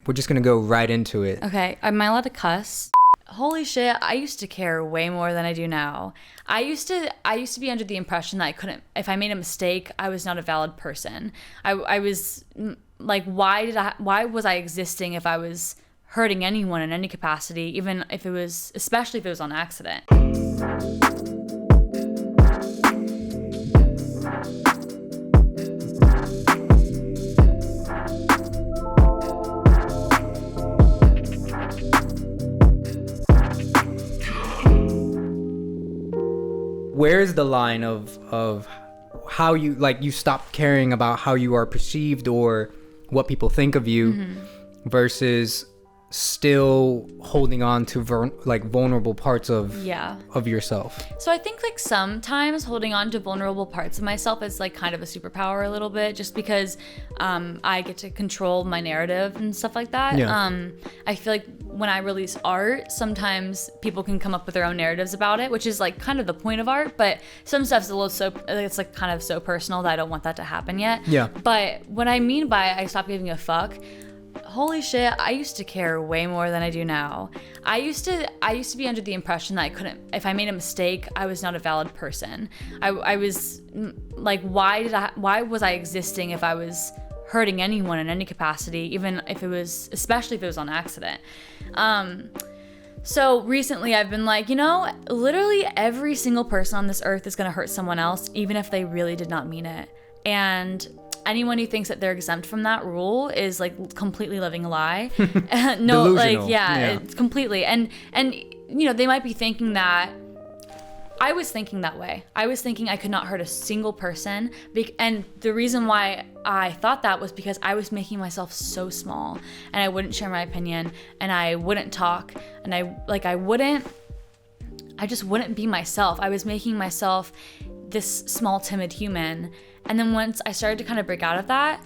we're just gonna go right into it. Okay, am I allowed to cuss? Holy shit, I used to care way more than I do now. I used to be under the impression that I couldn't, if I made a mistake, I was not a valid person. I was like, why was I existing if I was hurting anyone in any capacity, even if it was, especially if it was on accident? Where's the line of how you stop caring about how you are perceived or what people think of you versus still holding on to vulnerable parts of yourself? So I think like sometimes holding on to vulnerable parts of myself is like kind of a superpower a little bit, just because I get to control my narrative and stuff like that. I feel like when I release art, sometimes people can come up with their own narratives about it, which is like kind of the point of art, but some stuff's it's like kind of so personal that I don't want that to happen yet. But what I mean by I stopped giving a fuck, holy shit, I used to care way more than I do now. I used to be under the impression that I couldn't, if I made a mistake, I was not a valid person. I was like, why was I existing if I was hurting anyone in any capacity, even if it was, especially if it was on accident? So recently I've been like, literally every single person on this earth is going to hurt someone else, even if they really did not mean it. And anyone who thinks that they're exempt from that rule is like completely living a lie. No, delusional. It's completely. And they might be thinking that. I was thinking that way. I was thinking I could not hurt a single person. And the reason why I thought that was because I was making myself so small, and I wouldn't share my opinion, and I wouldn't talk, and I just wouldn't be myself. I was making myself this small, timid human. And then once I started to kind of break out of that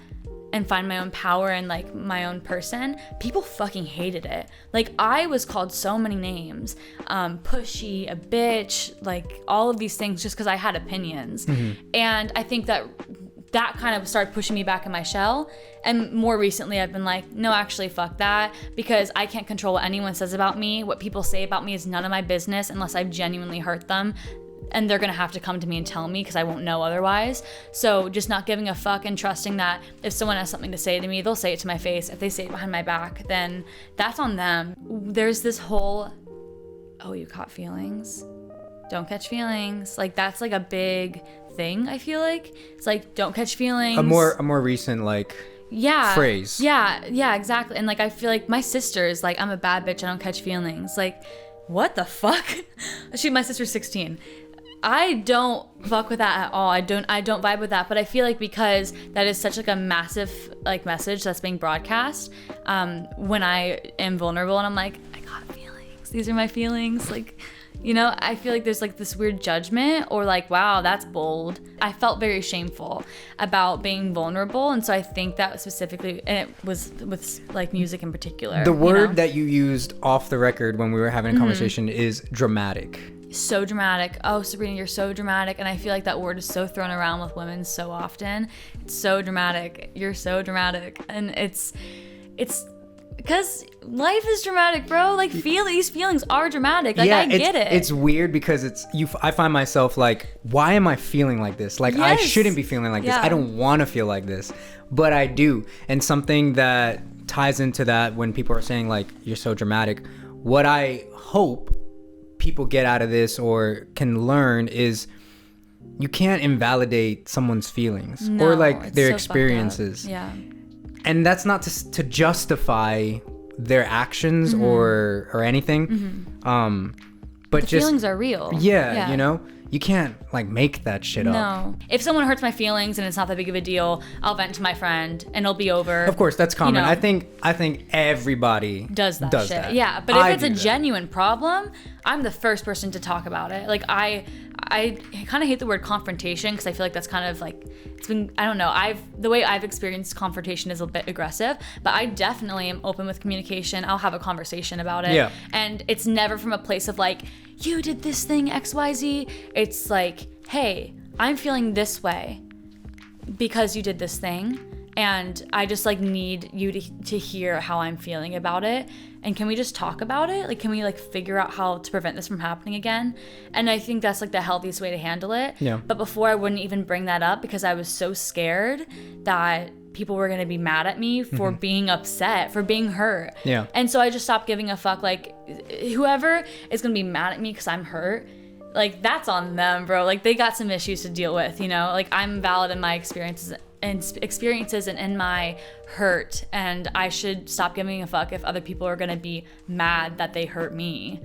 and find my own power and like my own person, people fucking hated it. Like I was called so many names, pushy, a bitch, like all of these things just because I had opinions. And I think that kind of started pushing me back in my shell. And more recently I've been like, no, actually fuck that, because I can't control what anyone says about me. What people say about me is none of my business unless I've genuinely hurt them. And they're gonna have to come to me and tell me because I won't know otherwise. So just not giving a fuck and trusting that if someone has something to say to me, they'll say it to my face. If they say it behind my back, then that's on them. There's this whole, oh, you caught feelings? Don't catch feelings. Like that's like a big thing, I feel like. It's like, don't catch feelings. A more recent phrase. Yeah, exactly. And like I feel like my sister's like, I'm a bad bitch, I don't catch feelings. Like, what the fuck? My sister's 16. I don't fuck with that at all. I don't vibe with that. But I feel like because that is such like a massive like message that's being broadcast, when I am vulnerable and I'm like, I got feelings. These are my feelings. Like, I feel like there's like this weird judgment or like, wow, that's bold. I felt very shameful about being vulnerable. And so I think that specifically, and it was with like music in particular. The word that you used off the record when we were having a conversation is dramatic. So dramatic. Oh, Sabrina, you're so dramatic. And I feel like that word is so thrown around with women so often. It's so dramatic. You're so dramatic. And it's because life is dramatic, bro. Like these feelings are dramatic. Like I get it. It's weird because I find myself like, why am I feeling like this? Like I shouldn't be feeling like this. I don't want to feel like this, but I do. And something that ties into that when people are saying like, you're so dramatic, what I hope people get out of this or can learn is you can't invalidate someone's feelings or like their experiences. Yeah. And that's not to justify their actions or anything. But the just feelings are real. Yeah. You can't like make that shit up. No. If someone hurts my feelings and it's not that big of a deal, I'll vent to my friend and it'll be over. Of course, that's common. I think everybody does that. Yeah, but if it's a genuine problem, I'm the first person to talk about it. Like I kind of hate the word confrontation because I feel like that's kind of like, it's been, I don't know, the way I've experienced confrontation is a bit aggressive, but I definitely am open with communication. I'll have a conversation about it. Yeah. And it's never from a place of like, you did this thing XYZ. It's like, hey, I'm feeling this way because you did this thing. And I just like need you to hear how I'm feeling about it. And can we just talk about it? Like, can we like figure out how to prevent this from happening again? And I think that's like the healthiest way to handle it. Yeah. But before, I wouldn't even bring that up because I was so scared that people were going to be mad at me for being upset, for being hurt. Yeah. And so I just stopped giving a fuck. Like, whoever is going to be mad at me because I'm hurt, like, that's on them, bro. Like, they got some issues to deal with, you know? Like, I'm valid in my experiences and in my hurt, and I should stop giving a fuck if other people are going to be mad that they hurt me.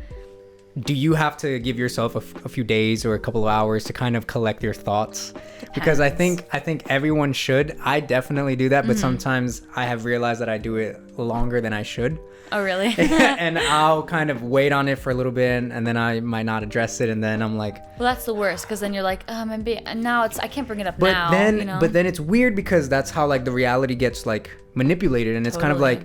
Do you have to give yourself a few days or a couple of hours to kind of collect your thoughts? Depends. Because I think everyone should. I definitely do that, but sometimes I have realized that I do it longer than I should. Oh, really? And I'll kind of wait on it for a little bit, and then I might not address it, and then I'm like, well, that's the worst, because then you're like, now I can't bring it up but now. then you know? but then it's weird because that's how like the reality gets like manipulated, and it's kind of like,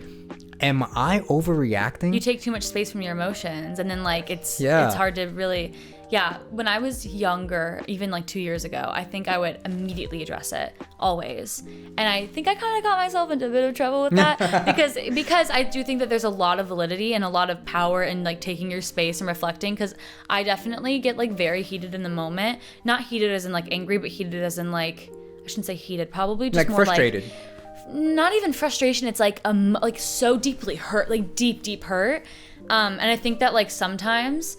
am I overreacting? You take too much space from your emotions, and then like it's hard to really. Yeah, when I was younger, even like 2 years ago, I think I would immediately address it, always. And I think I kind of got myself into a bit of trouble with that because I do think that there's a lot of validity and a lot of power in like taking your space and reflecting, because I definitely get like very heated in the moment. Not heated as in like angry, but heated as in like, I shouldn't say heated, probably just like more frustrated. Not even frustration, it's like so deeply hurt, like deep hurt. And I think that like sometimes,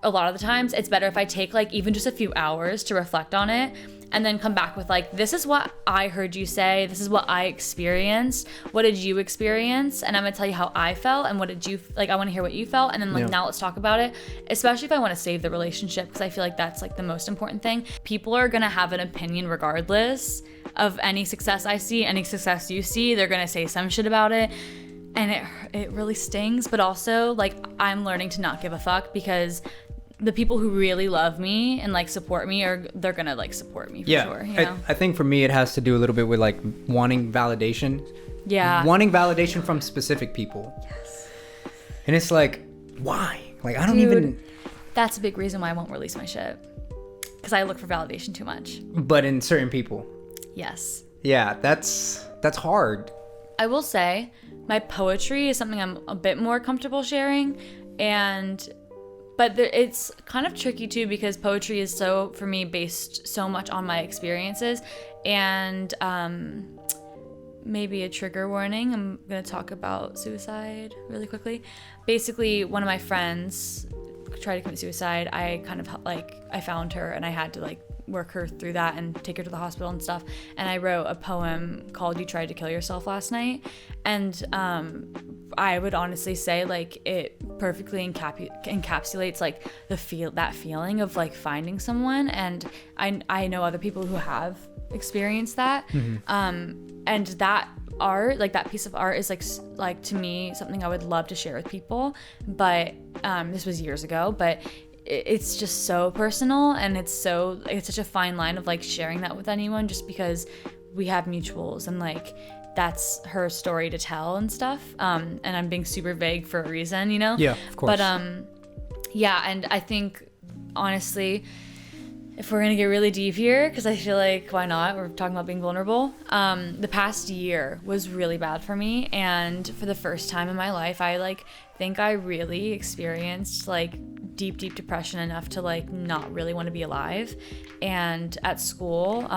a lot of the times, it's better if I take like even just a few hours to reflect on it and then come back with like, this is what I heard you say, this is what I experienced, what did you experience, and I'm gonna tell you how I felt and what did you like, I want to hear what you felt, and then like now let's talk about it, especially if I want to save the relationship, because I feel like that's like the most important thing. People are gonna have an opinion regardless of any success I see, any success you see. They're gonna say some shit about it, and it really stings. But also like, I'm learning to not give a fuck, because the people who really love me and like support me they're gonna like support me for sure. You know? I think for me it has to do a little bit with like wanting validation. Yeah. Wanting validation from specific people. Yes. And it's like, why? Like, I don't Dude, even. That's a big reason why I won't release my shit, because I look for validation too much. But in certain people. Yes. Yeah, that's hard. I will say my poetry is something I'm a bit more comfortable sharing, but it's kind of tricky too, because poetry is so, for me, based so much on my experiences. And maybe a trigger warning, I'm going to talk about suicide really quickly. Basically, one of my friends tried to commit suicide. I kind of like, I found her and I had to like work her through that and take her to the hospital and stuff. And I wrote a poem called "You Tried to Kill Yourself Last Night." And I would honestly say like it perfectly encapsulates like that feeling of like finding someone. And I know other people who have experienced that. And that art, like that piece of art, is like to me something I would love to share with people. But this was years ago, but it's just so personal, and it's such a fine line of like sharing that with anyone, just because we have mutuals and like that's her story to tell and stuff. And I'm being super vague for a reason, you know? Yeah, of course. But yeah, and I think honestly, if we're gonna get really deep here, because I feel like why not? We're talking about being vulnerable. The past year was really bad for me, and for the first time in my life, I like think I really experienced like deep depression enough to like not really want to be alive. And at school,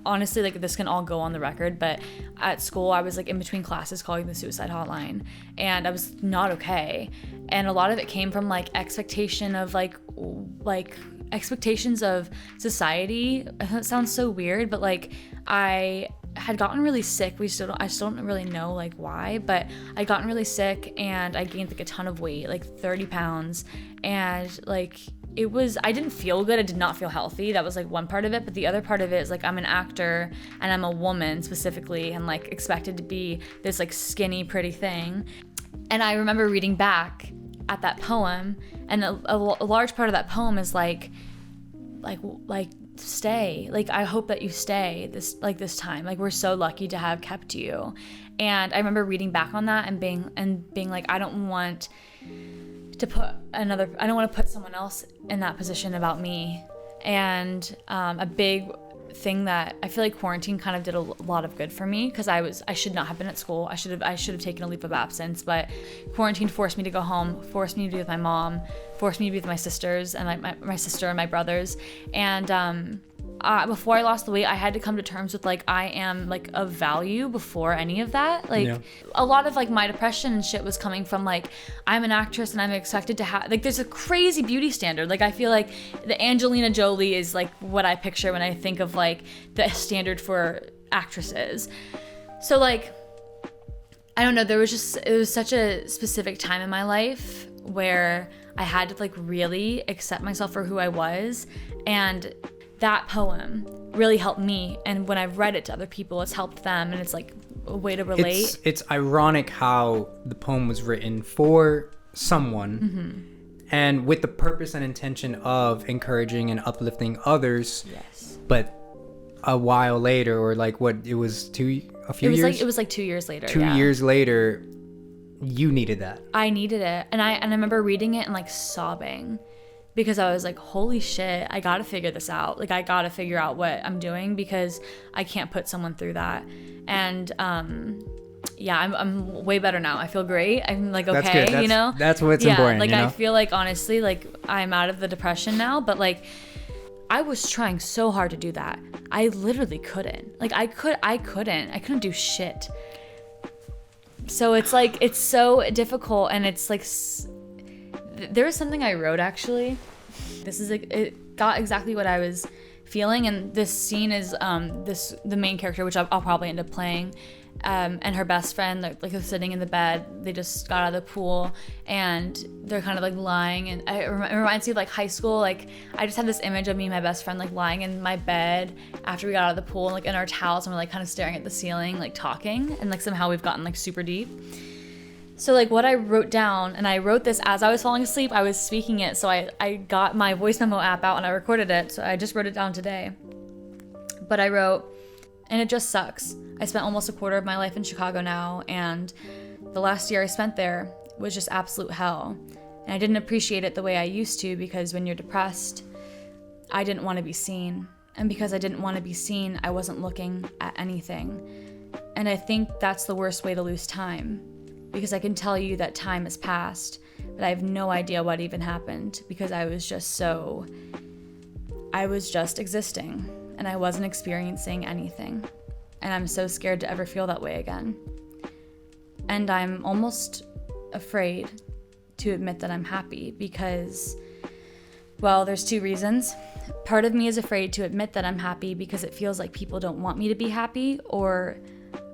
honestly, like this can all go on the record, but at school I was like in between classes calling the suicide hotline, and I was not okay. And a lot of it came from like expectation of like expectations of society. It sounds so weird, but like I had gotten really sick. I still don't really know like why, but I gotten really sick and I gained like a ton of weight, like 30 pounds. And like I didn't feel good. I did not feel healthy. That was like one part of it. But the other part of it is like I'm an actor and I'm a woman specifically, and like expected to be this like skinny, pretty thing. And I remember reading back at that poem, and a large part of that poem is like stay, like I hope that you stay this time, like we're so lucky to have kept you. And I remember reading back on that and being like, I don't want to put someone else in that position about me. And a big thing that I feel like quarantine kind of did a lot of good for me, because I should not have been at school. I should have taken a leave of absence, but quarantine forced me to go home, forced me to be with my mom, forced me to be with my sisters and my sister and my brothers. And before I lost the weight, I had to come to terms with like I am like of value before any of that. Like a lot of like my depression and shit was coming from like I'm an actress and I'm expected to have like there's a crazy beauty standard. Like I feel like the Angelina Jolie is like what I picture when I think of like the standard for actresses. So like I don't know, it was such a specific time in my life where I had to like really accept myself for who I was, and that poem really helped me, and when I've read it to other people, it's helped them, and it's like a way to relate. It's ironic how the poem was written for someone, and with the purpose and intention of encouraging and uplifting others. Yes. But a while later, or like what it was, a few years. It was like 2 years later. 2 years later, you needed that. I needed it, and I remember reading it and like sobbing. Because I was like, holy shit, I gotta figure this out. Like, I gotta figure out what I'm doing, because I can't put someone through that. And yeah, I'm way better now. I feel great. I'm like, okay, that's you know? That's what's important, like, you know? I feel like, honestly, like, I'm out of the depression now. But, like, I was trying so hard to do that. I literally couldn't. Like, I couldn't do shit. So it's, like, it's so difficult. And it's, like... There was something I wrote, actually. This is like, it got exactly what I was feeling, and this scene is the main character, which I'll probably end up playing, and her best friend, they're sitting in the bed. They just got out of the pool, and they're kind of like lying, and it reminds me of like high school. Like I just had this image of me and my best friend like lying in my bed after we got out of the pool, like in our towels, and we're like kind of staring at the ceiling, like talking, and like somehow we've gotten like super deep. So like what I wrote down, and I wrote this as I was falling asleep, I was speaking it, so I got my voice memo app out and I recorded it, so I just wrote it down today. But I wrote, and it just sucks. I spent almost a quarter of my life in Chicago now, and the last year I spent there was just absolute hell. And I didn't appreciate it the way I used to, because when you're depressed, I didn't want to be seen. And because I didn't want to be seen, I wasn't looking at anything. And I think that's the worst way to lose time. Because I can tell you that time has passed, but I have no idea what even happened, because I was just existing, and I wasn't experiencing anything. And I'm so scared to ever feel that way again. And I'm almost afraid to admit that I'm happy, because, well, there's two reasons. Part of me is afraid to admit that I'm happy because it feels like people don't want me to be happy, or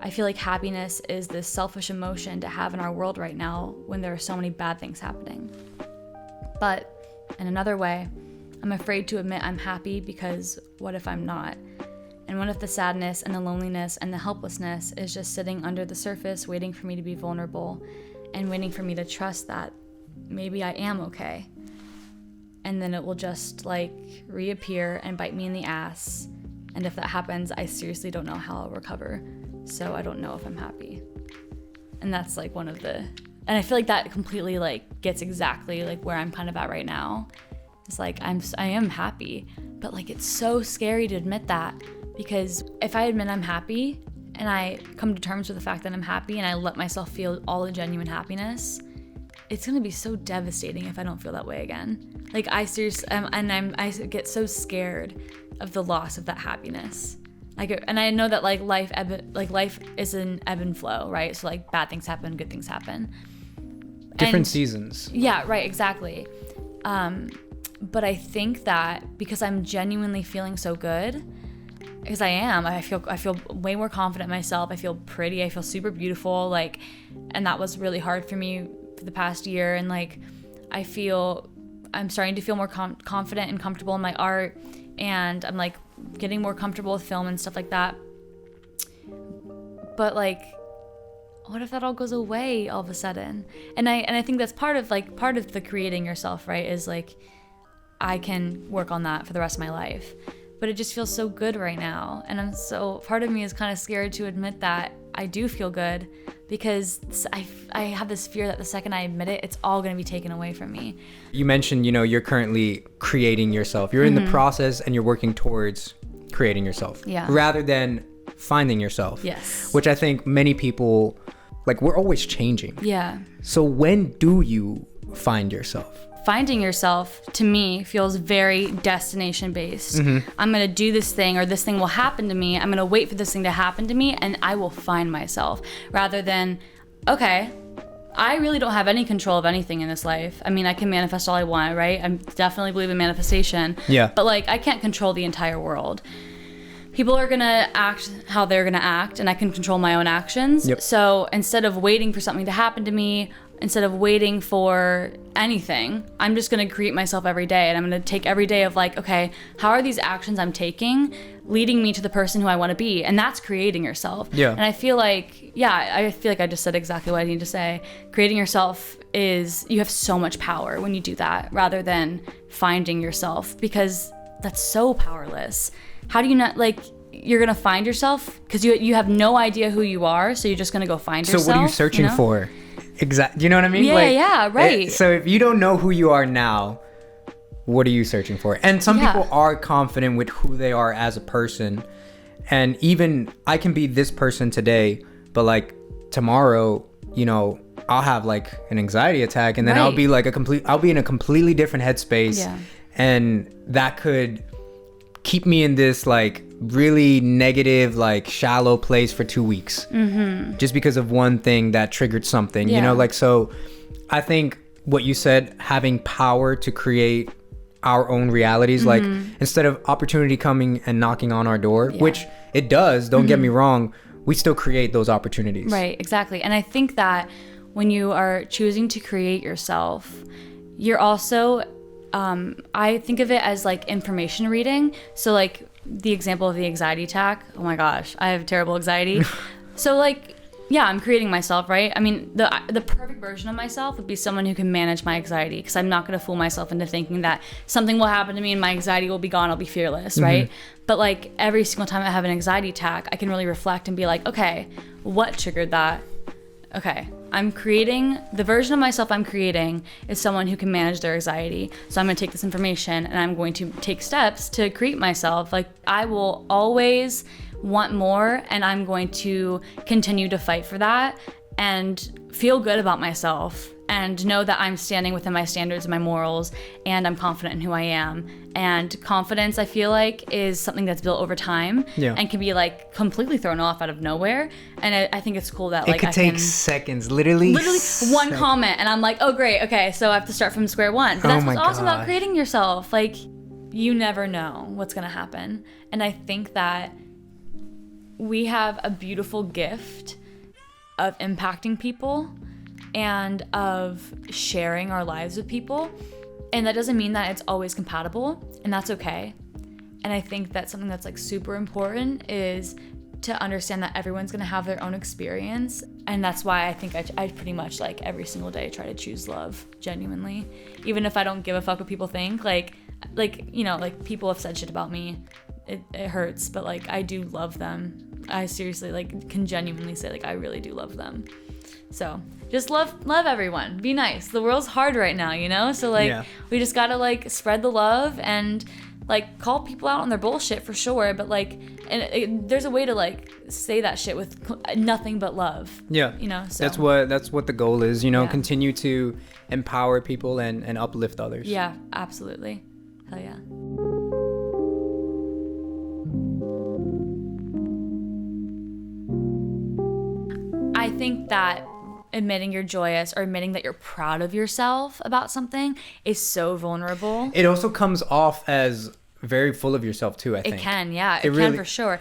I feel like happiness is this selfish emotion to have in our world right now when there are so many bad things happening. But in another way, I'm afraid to admit I'm happy, because what if I'm not? And what if the sadness and the loneliness and the helplessness is just sitting under the surface, waiting for me to be vulnerable and waiting for me to trust that maybe I am okay. And then it will just like reappear and bite me in the ass. And if that happens, I seriously don't know how I'll recover. So I don't know if I'm happy. And that's like one of the, and I feel like that completely like gets exactly like where I'm kind of at right now. It's like I am happy, but like it's so scary to admit that, because if I admit I'm happy and I come to terms with the fact that I'm happy and I let myself feel all the genuine happiness, it's gonna be so devastating if I don't feel that way again. Like I seriously, I get so scared of the loss of that happiness. And I know that like life is an ebb and flow, right? So like bad things happen, good things happen. Different seasons. Yeah, right, exactly. But I think that because I'm genuinely feeling so good, because I feel way more confident in myself. I feel pretty. I feel super beautiful. Like, and that was really hard for me for the past year. And like, I'm starting to feel more confident and comfortable in my art, and I'm like getting more comfortable with film and stuff like that. But like, what if that all goes away all of a sudden? And I think that's part of the creating yourself, right? Is like, I can work on that for the rest of my life. But it just feels so good right now. And part of me is kind of scared to admit that I do feel good, because I have this fear that the second I admit it, it's all going to be taken away from me. You mentioned, you're currently creating yourself. You're in the process and you're working towards creating yourself. Yeah. Rather than finding yourself. Yes. Which I think many people, like, we're always changing. Yeah. So when do you find yourself? Finding yourself, to me, feels very destination based. I'm going to do this thing, or this thing will happen to me. I'm going to wait for this thing to happen to me, and I will find myself. Rather than, okay, I really don't have any control of anything in this life. I mean, I can manifest all I want, right? I definitely believe in manifestation. Yeah. But, like, I can't control the entire world. People are going to act how they're going to act, and I can control my own actions. Yep. So instead of waiting for something to happen to me, instead of waiting for anything, I'm just going to create myself every day. And I'm going to take every day of like, okay, how are these actions I'm taking leading me to the person who I want to be? And that's creating yourself. Yeah. And I feel like I just said exactly what I need to say. Creating yourself is, you have so much power when you do that, rather than finding yourself, because that's so powerless. How do you not, like, you're going to find yourself because you have no idea who you are. So you're just going to go find yourself. So what are you searching for? Exactly. You know what I mean? Yeah, right. So if you don't know who you are now, what are you searching for? And some people are confident with who they are as a person. And even I can be this person today, but like tomorrow, you know, I'll have like an anxiety attack, and then I'll be like I'll be in a completely different headspace. Yeah. And that could keep me in this like really negative, like shallow place for 2 weeks, just because of one thing that triggered something, you know, like, so I think what you said, having power to create our own realities, like instead of opportunity coming and knocking on our door, which it does, don't get me wrong, we still create those opportunities. Right, exactly. And I think that when you are choosing to create yourself, you're also, I think of it as like information reading. So like the example of the anxiety attack, oh my gosh, I have terrible anxiety. So like, yeah, I'm creating myself, right? I mean, the perfect version of myself would be someone who can manage my anxiety, because I'm not going to fool myself into thinking that something will happen to me and my anxiety will be gone, I'll be fearless, right? But like every single time I have an anxiety attack, I can really reflect and be like, okay, what triggered that? Okay, I'm creating, the version of myself I'm creating is someone who can manage their anxiety. So I'm going to take this information and I'm going to take steps to create myself. Like, I will always want more, and I'm going to continue to fight for that and feel good about myself and know that I'm standing within my standards and my morals, and I'm confident in who I am. And confidence, I feel like, is something that's built over time and can be like completely thrown off out of nowhere. And I think it's cool that like it could take seconds, literally one comment, and I'm like, oh great, okay, so I have to start from square one. But that's what's awesome about creating yourself. Like, you never know what's gonna happen. And I think that we have a beautiful gift of impacting people and of sharing our lives with people. And that doesn't mean that it's always compatible, and that's okay. And I think that something that's like super important is to understand that everyone's gonna have their own experience. And that's why I think I pretty much like every single day try to choose love genuinely. Even if I don't give a fuck what people think, like, you know, like people have said shit about me. It hurts, but like I do love them. I seriously like can genuinely say like I really do love them. So just love everyone. Be nice. The world's hard right now, you know? So like we just gotta like spread the love and like call people out on their bullshit for sure, but like there's a way to like say that shit with nothing but love. Yeah. You know, so that's what the goal is, you know, continue to empower people and uplift others. Yeah, absolutely. Hell yeah. I think that admitting you're joyous or admitting that you're proud of yourself about something is so vulnerable. It also comes off as very full of yourself too, I think. It can, yeah. It can for sure.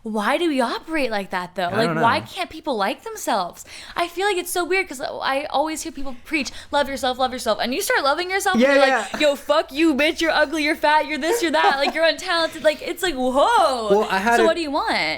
Why do we operate like that though? Like, why can't people like themselves? I feel like it's so weird because I always hear people preach, love yourself, and you start loving yourself and you're like, yo, fuck you, bitch, you're ugly, you're fat, you're this, you're that, like, you're untalented. Like, it's like, whoa. Well, so what do you want?